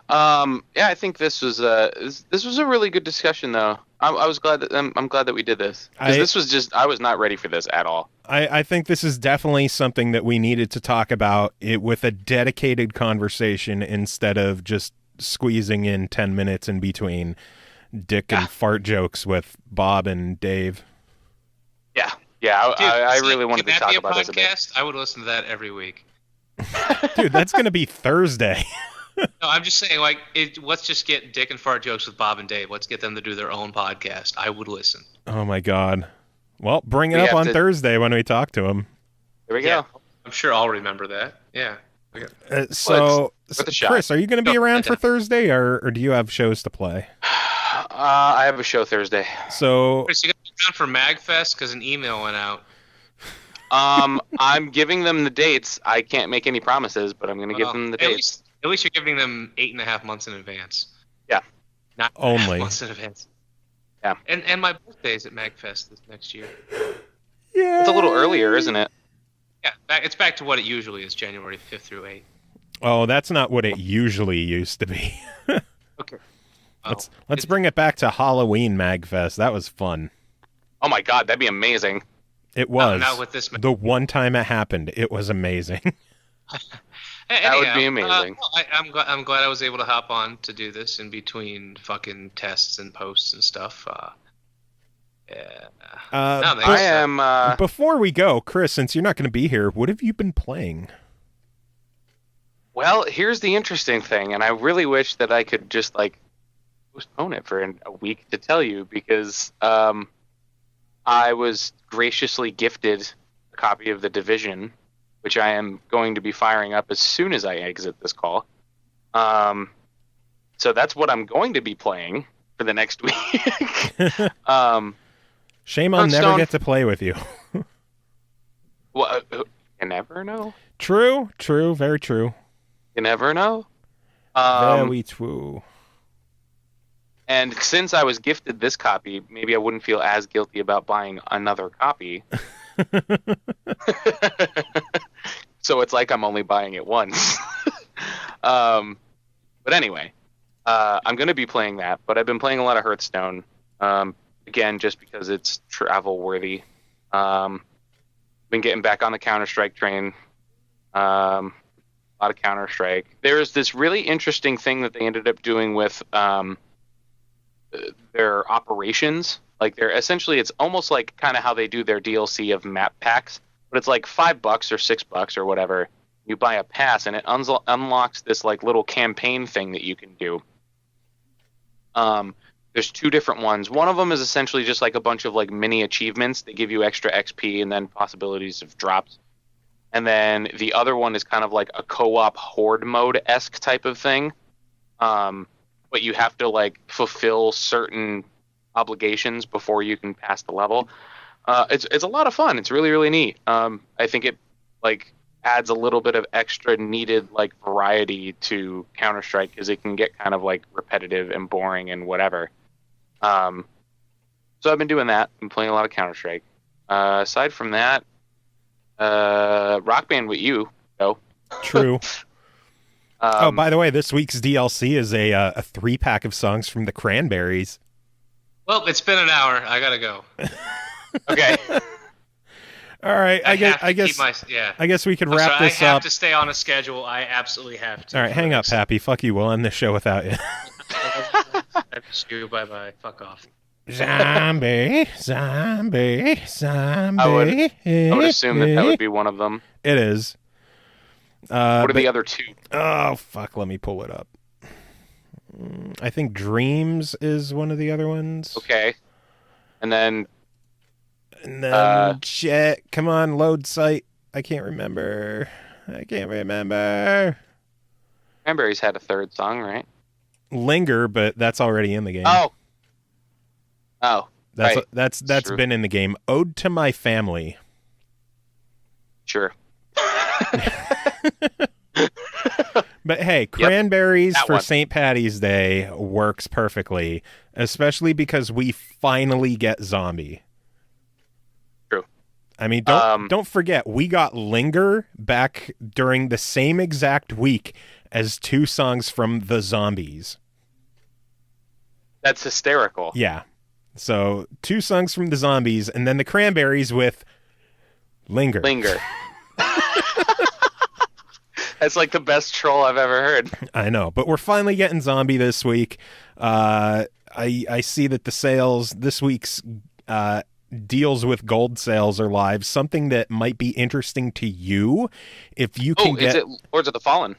I think this was a really good discussion, though. I was glad that I'm glad that we did this, because I was not ready for this at all. I think this is definitely something that we needed to talk about it with a dedicated conversation instead of just squeezing in 10 minutes in between dick and fart jokes with Bob and Dave. Yeah, Dude, I really wanted to talk about this a bit. I would listen to that every week. Dude, that's going to be Thursday. No, I'm just saying, let's just get dick and fart jokes with Bob and Dave. Let's get them to do their own podcast. I would listen. Oh, my God. Well, bring it up on Thursday when we talk to him. There we go. I'm sure I'll remember that. Yeah. So, Chris, are you going to be around for Thursday, or do you have shows to play? I have a show Thursday. So, Chris, you got to be around for MagFest because an email went out. I'm giving them the dates. I can't make any promises, but I'm going to give them the dates. At least you're giving them 8.5 months in advance. Yeah. Not only months in advance. Yeah. And my birthday's at MagFest this next year. Yeah. It's a little earlier, isn't it? Yeah, it's back to what it usually is, January 5th through 8th. Oh, that's not what it usually used to be. Okay. Let's bring it back to Halloween MagFest. That was fun. Oh my God, that'd be amazing. It was. Not with this. The one time it happened, it was amazing. That would be amazing. I'm glad I was able to hop on to do this in between fucking tests and posts and stuff. I am. Before we go, Chris, since you're not going to be here, what have you been playing? Well, here's the interesting thing, and I really wish that I could just postpone it for a week to tell you, because I was graciously gifted a copy of The Division, which I am going to be firing up as soon as I exit this call. So that's what I'm going to be playing for the next week. Shame I'll never get to play with you. Well, you never know. True, very true. You never know. Very true. And since I was gifted this copy, maybe I wouldn't feel as guilty about buying another copy. So it's like I'm only buying it once. But anyway, I'm going to be playing that, but I've been playing a lot of Hearthstone. Again, just because it's travel worthy. Been getting back on the Counter-Strike train. A lot of Counter-Strike. There's this really interesting thing that they ended up doing with their operations. Essentially, it's almost like kind of how they do their DLC of map packs, but it's like $5 or $6 or whatever. You buy a pass, and it unlocks this little campaign thing that you can do. There's two different ones. One of them is essentially just a bunch of mini achievements. They give you extra XP and then possibilities of drops. And then the other one is kind of like a co-op horde mode-esque type of thing. But you have to fulfill certain obligations before you can pass the level. It's a lot of fun. It's really, really neat. I think it adds a little bit of extra needed variety to Counter-Strike, because it can get kind of repetitive and boring and whatever. So I've been doing that. I'm playing a lot of Counter-Strike. Aside from that, Rock Band with you, though. True. By the way, this week's DLC is a 3-pack of songs from the Cranberries. Well, it's been an hour. I gotta go. Okay. All right, I guess yeah. I guess we could I'm wrap sorry, this I have up. to stay on a schedule. I absolutely have to. All right, hang up, Happy. Fuck you. We'll end the show without you. I miss you. Bye bye. Fuck off. Zombie. I would assume that would be one of them. It is. What are the other two? Oh, fuck. Let me pull it up. I think Dreams is one of the other ones. Okay. And then shit. Come on, load site. I can't remember. Cranberries had a third song, right? Linger, but that's already in the game. Oh. That's right. that's True. been in the game. Ode to My Family. Sure. But hey, Cranberries that for one. St. Patty's Day works perfectly, especially because we finally get Zombie. True. I mean, don't forget, we got Linger back during the same exact week as 2 songs from The Zombies. That's hysterical. Yeah. So 2 songs from The Zombies, and then the Cranberries with Linger. That's like the best troll I've ever heard. I know, but we're finally getting Zombie this week. I see that the sales this week's deals with gold sales are live. Something that might be interesting to you if you can get. Is it Lords of the Fallen?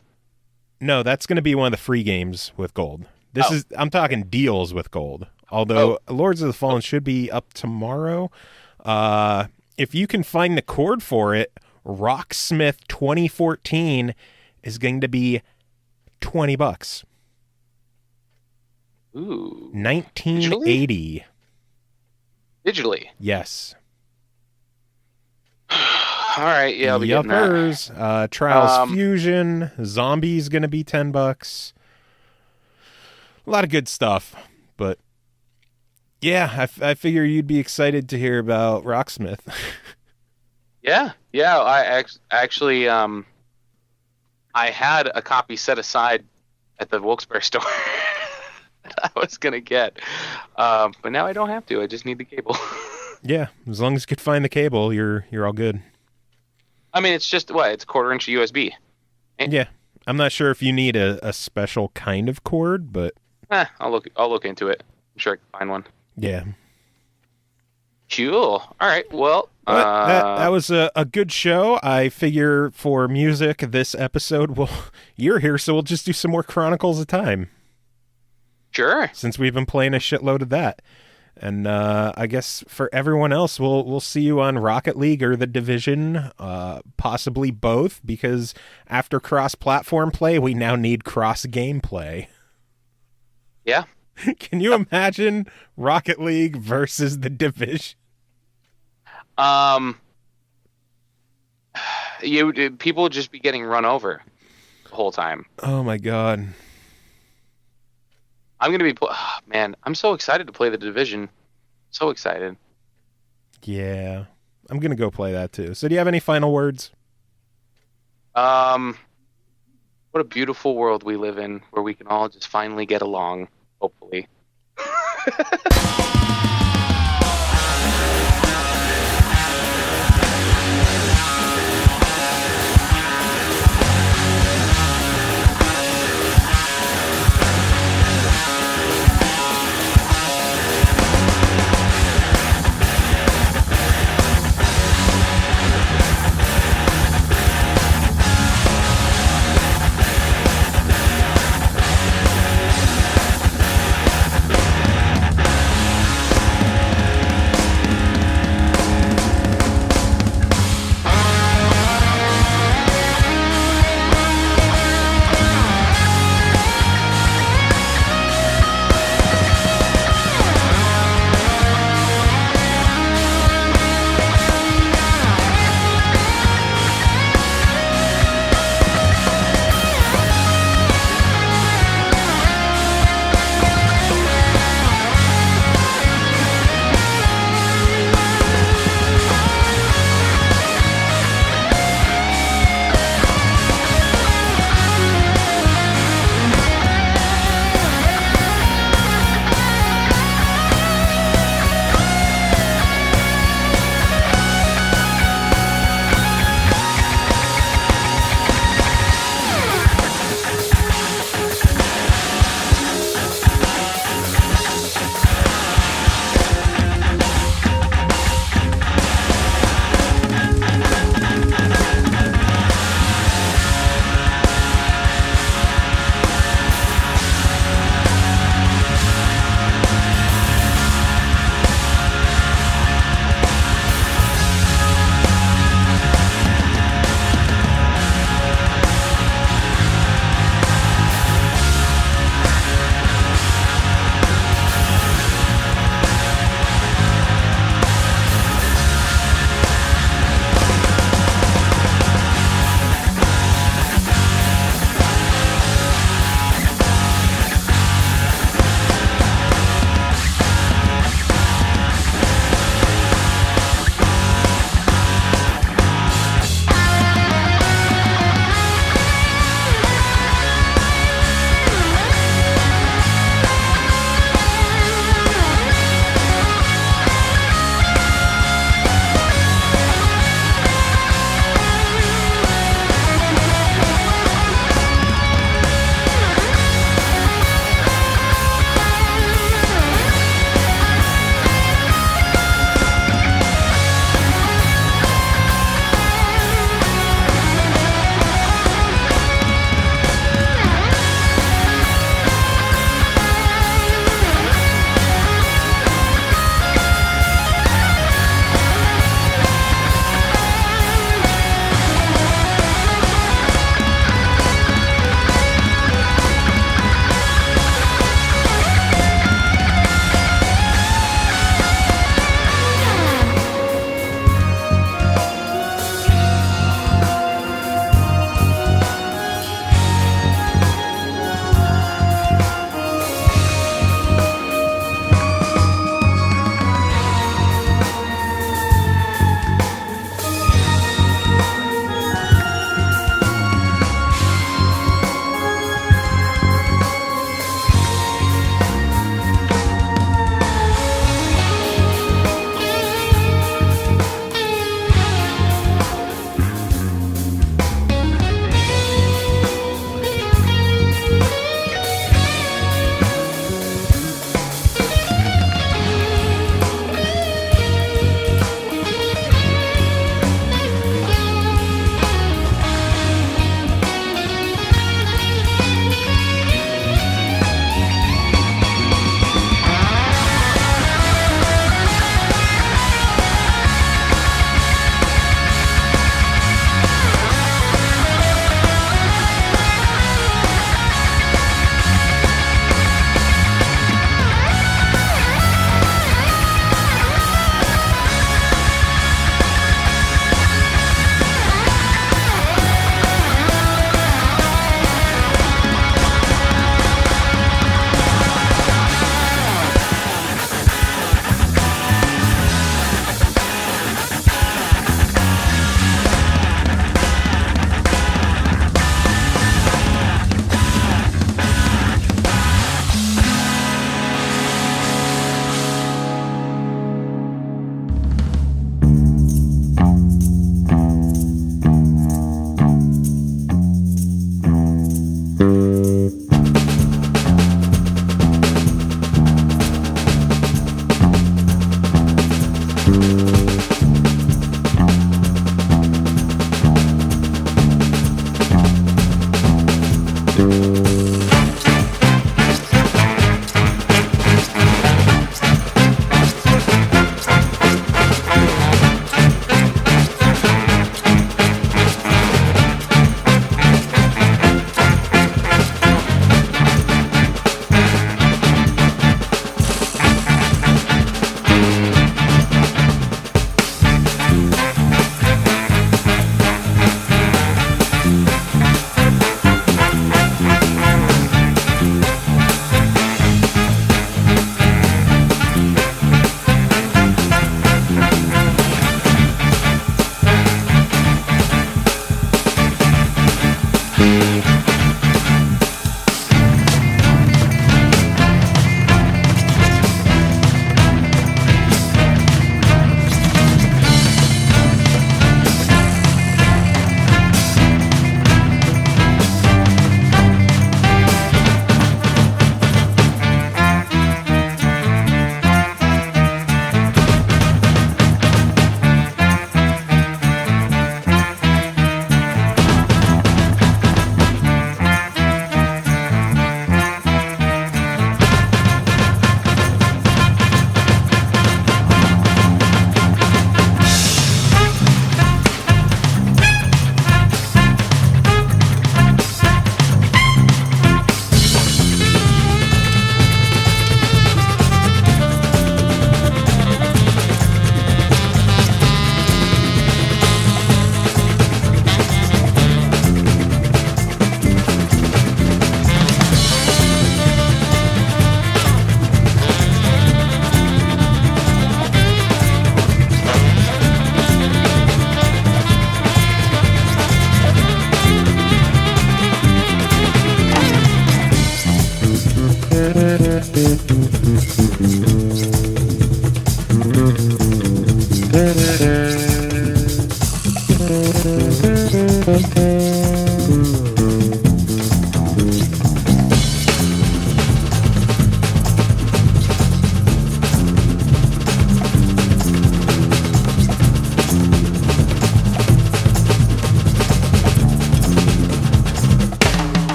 No, that's going to be one of the free games with gold. I'm talking deals with gold. Although Lords of the Fallen should be up tomorrow. If you can find the chord for it, Rocksmith 2014 is going to be $20. Ooh. 1980. Digitally. Yes. All right, yeah, I'll be getting that. Yuppers. Trials Fusion. Zombie's going to be $10. A lot of good stuff, but yeah, I figure you'd be excited to hear about Rocksmith. Yeah. I actually, I had a copy set aside at the Wilkes-Barre store that I was gonna get, but now I don't have to. I just need the cable. Yeah, as long as you could find the cable, you're all good. I mean, it's just it's 1/4-inch USB. Yeah, I'm not sure if you need a special kind of cord, but I'll look into it. I'm sure I can find one. yeah. Cool. All right. Well, that was a good show. I figure for music this episode, you're here, so we'll just do some more Chronicles of Time. Sure. Since we've been playing a shitload of that. And I guess for everyone else, we'll see you on Rocket League or The Division, possibly both, because after cross-platform play, we now need cross-game play. Yeah. Can you imagine Rocket League versus The Division? People would just be getting run over the whole time. Oh my god. I'm gonna be man. I'm so excited to play The Division. So excited. Yeah, I'm gonna go play that too. So, do you have any final words? What a beautiful world we live in, where we can all just finally get along. Hopefully.